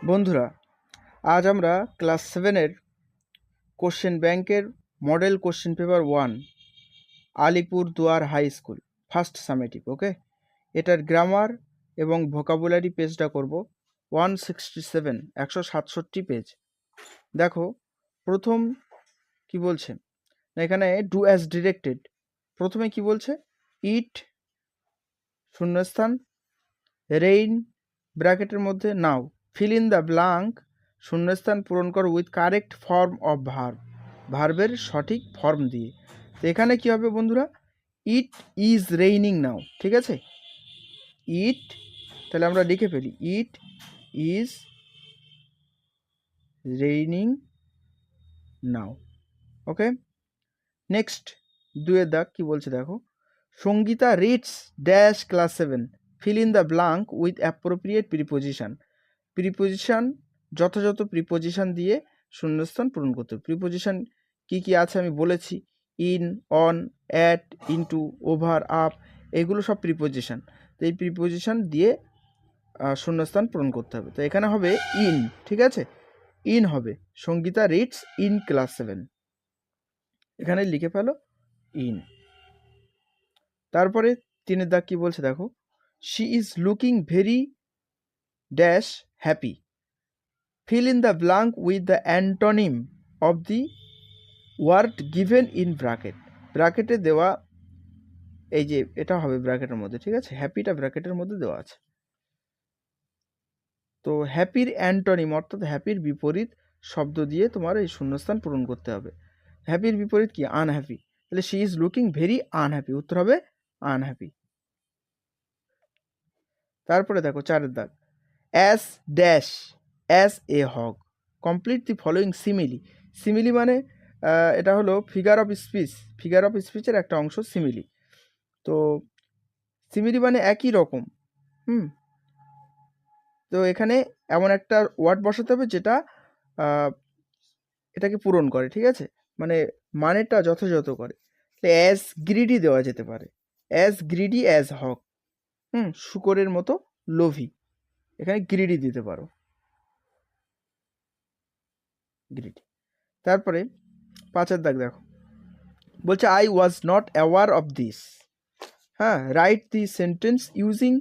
বন্ধুরা, আজ আমরা ক্লাস 7-এর কোশ্চেন ব্যাংকের model question paper 1 Alipurduar high school first summative okay এটার গ্রামার এবং ভোকাবুলারি পেজটা করব 167 পেজ। দেখো প্রথম কি বলছে না, এখানে ডু অ্যাজ ডিরেক্টেড। প্রথমে কি বলছে, ইট শূন্যস্থান রেইন ব্র্যাকেটের মধ্যে নাও ফিল ইন দ্য ব্ল্যাঙ্ক শূন্যস্থান পূরণ করো with correct form of verb, ভার্বের সঠিক ফর্ম দিয়ে। তো এখানে কি হবে বন্ধুরা, ইট ইজ রেইনিং নাও, ঠিক আছে। ইট তাহলে আমরা লিখে ফেলি, it is raining now. Okay, next দুয়ের দাগ কি বলছে দেখো, Sangita reads dash class 7 fill in the blank with appropriate preposition. Preposition যথাযথ প্রিপোজিশন দিয়ে শূন্যস্থান পূরণ করতে হবে। প্রিপোজিশন কি কি আছে আমি বলেছি, in, on, at, into, over, up, এগুলো সব প্রিপোজিশন। তো এই প্রিপোজিশন দিয়ে শূন্যস্থান পূরণ করতে হবে। তো এখানে হবে ইন, ঠিক আছে, ইন হবে সঙ্গীতা রিডস ইন ক্লাস 7, এখানে লিখে ফেলো ইন। তারপরে তিনের দাগ কি বলছে দেখো, she is looking very dash happy fill in the blank with the antonym of the word given in bracket. ব্র্যাকেটে দেওয়া এই যে এটা হবে ব্র্যাকেটের মধ্যে, ঠিক আছে, হ্যাপিটা ব্র্যাকেটের মধ্যে দেওয়া আছে। তো হ্যাপির অ্যান্টোনিম অর্থাৎ হ্যাপির বিপরীত শব্দ দিয়ে তোমার এই শূন্যস্থান পূরণ করতে হবে। হ্যাপির বিপরীত কি, আনহ্যাপি। তাহলে she is looking very unhappy, উত্তর হবে আনহ্যাপি। তারপরে দেখো চারের দাগ, as dash as a hog complete the following simile. Simile মানে এটা হলো figure of speech, figure of স্পিচের একটা অংশ সিমিলি। তো সিমিলি মানে একই রকম, তো এখানে এমন একটা ওয়ার্ড বসাতে হবে যেটা এটাকে পূরণ করে, ঠিক আছে, মানে মানেটা যথাযথ করে। অ্যাজ গ্রিডি দেওয়া যেতে পারে, অ্যাজ গ্রিডি অ্যাজ হক, শুকরের মতো লোভী, এখানে গ্রিডি দিতে পারো, গ্রিডি। তারপরে পাঁচের দাগ দেখো, বলছে I was not aware of this. হ্যাঁ, write the sentence using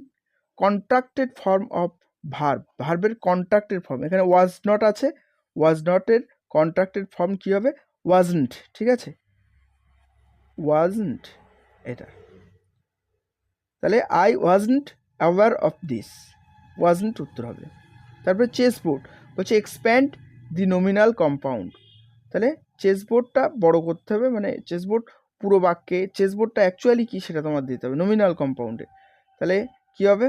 contracted form of verb, ভার্বের কন্ট্রাক্টেড ফর্ম। এখানে ওয়াজ নট আছে, ওয়াজ নটের কন্ট্রাক্টেড ফর্ম কী হবে, ওয়াজন্ট, ঠিক আছে, ওয়াজন্ট এটা। তাহলে I wasn't aware of this, wasn't উত্তর হবে। তারপরে চেস বোর্ড বলছে এক্সপ্যান্ড দি নমিনাল কম্পাউন্ড। তাহলে চেস বোর্ডটা বড় করতে হবে, মানে চেস বোর্ড পুরো বাক্যে চেস বোর্ডটা অ্যাকচুয়ালি কী সেটা তোমার দিতে হবে নমিনাল কম্পাউন্ডে। তাহলে কী হবে,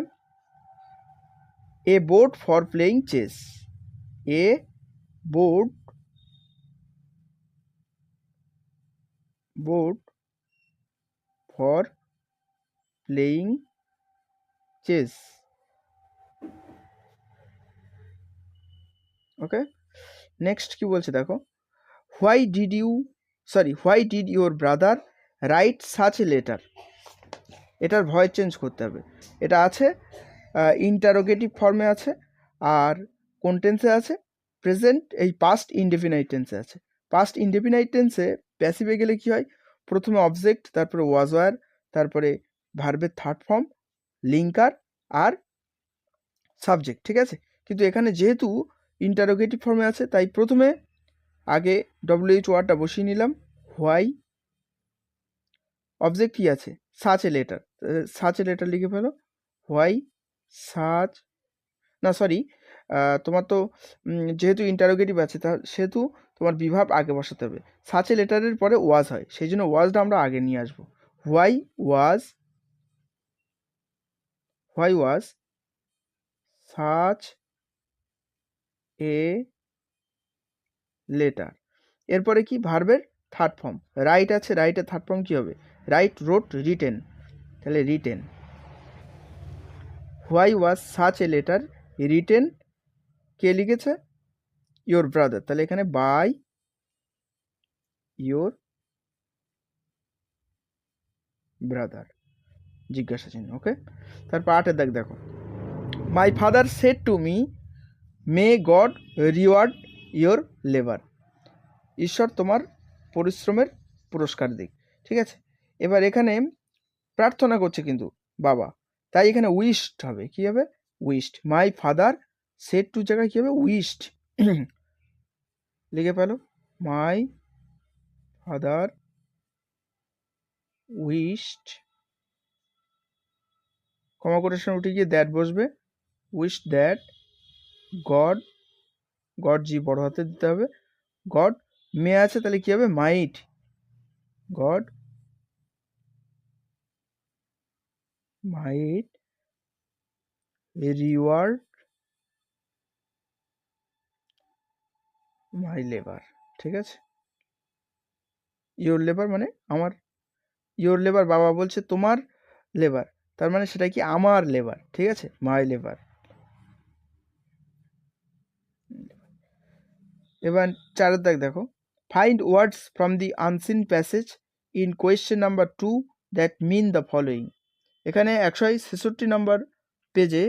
a board for playing chess, a board for playing chess. Okay, next কি বলছে দেখো, why did your brother write such a letter. এটার ভয়েস চেঞ্জ করতে হবে। এটা আছে ইন্টারোগেটিভ ফর্মে আছে, আর কোন টেন্সে আছে, প্রেজেন্ট এই পাস্ট ইনডেফিনাইট টেন্সে আছে। পাস্ট ইনডেফিনাইট টেন্সে প্যাসিভে গেলে কি হয়, প্রথমে অবজেক্ট, তারপরে ওয়াজ ওয়ার, তারপরে ভার্বের থার্ড ফর্ম, লিঙ্কার আর সাবজেক্ট, ঠিক আছে। কিন্তু এখানে যেহেতু ইন্টারোগেটিভ ফর্মে আছে তাই প্রথমে আগে ডব্লিউএইচ ওয়ার্ডটা বসিয়ে নিলাম, হোয়াই, অবজেক্ট কী আছে, such a letter, such a letter লিখে ফেলো, হোয়াই সাচ, না সরি, তোমার তো যেহেতু ইন্টারোগেটিভ আছে তা সেহেতু তোমার বিভাব আগে বসাতে হবে। সাচ এ লেটারের পরে ওয়াজ হয়, সেই জন্য ওয়াজটা আমরা আগে নিয়ে আসবো। Why was such a letter. এরপরে কি, ভার্বের থার্ড ফর্ম রাইট আছে, রাইটের থার্ড ফর্ম কী হবে, রাইট, রোট, রিটেন, তাহলে written. Why was such a letter written, কে লিখেছে, ইয়োর ব্রাদার, তাহলে এখানে বাই ইয়োর ব্রাদার, জিজ্ঞাসা চিহ্ন। ওকে, তারপর আটের দাগ দেখো, my father said to me may God reward your labour, ঈশ্বর তোমার পরিশ্রমের পুরস্কার দিক। ঠিক আছে, এবার এখানে প্রার্থনা করছে কিন্তু বাবা, তাই এখানে উইশড হবে, কি হবে, wished. My father said to জায়গায় কি হবে, উইশড লিখে পেলো, my father wished, comma quotation উঠে গিয়ে দ্যাট বসবে, উইশ দ্যাট গড, গড জি বড় হাতে দিতে হবে, গড মে আছে তাহলে কি হবে, মাইট, গড মাইট রিওয়ার্ড মাই লেবার। ঠিক আছে, ইয়োর লেবার মানে আমার, ইয়োর লেবার বাবা বলছে তোমার লেবার, তার মানে সেটা কি আমার লেবার। ঠিক আছে, মাই লেবার। এবার 4 দাগ দেখো, find words from the unseen passage in question number 2 that mean the following. এখানে 166 নম্বর পেজে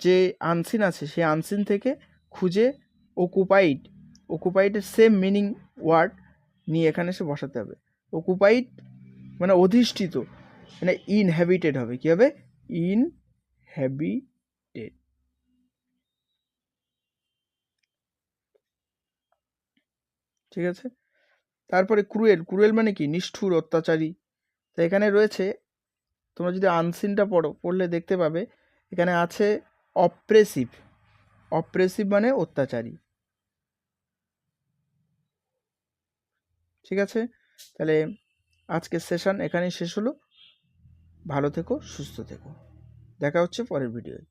যে আনসিন আছে সেই আনসিন থেকে খুঁজে অকুপাইড, অকুপাইডের সেম মিনিং ওয়ার্ড নিয়ে এখানে এসে বসাতে হবে। অকুপাইড মানে অধিষ্ঠিত, মানে ইনহ্যাবিটেড হবে, কি হবে, ইনহ্যাবিটেড। ঠিক আছে, তারপরে ক্রুয়েল, ক্রুয়েল মানে কি, নিষ্ঠুর, অত্যাচারী। তো এখানে রয়েছে, তোমরা যদি আনসিনটা পড়লে দেখতে পাবে এখানে আছে অপ্রেসিভ, অপ্রেসিভ মানে অত্যাচারী। ঠিক আছে, তাহলে আজকের সেশন এখানেই শেষ হলো। ভালো থেকো, সুস্থ থেকো, দেখা হচ্ছে পরের ভিডিওয়।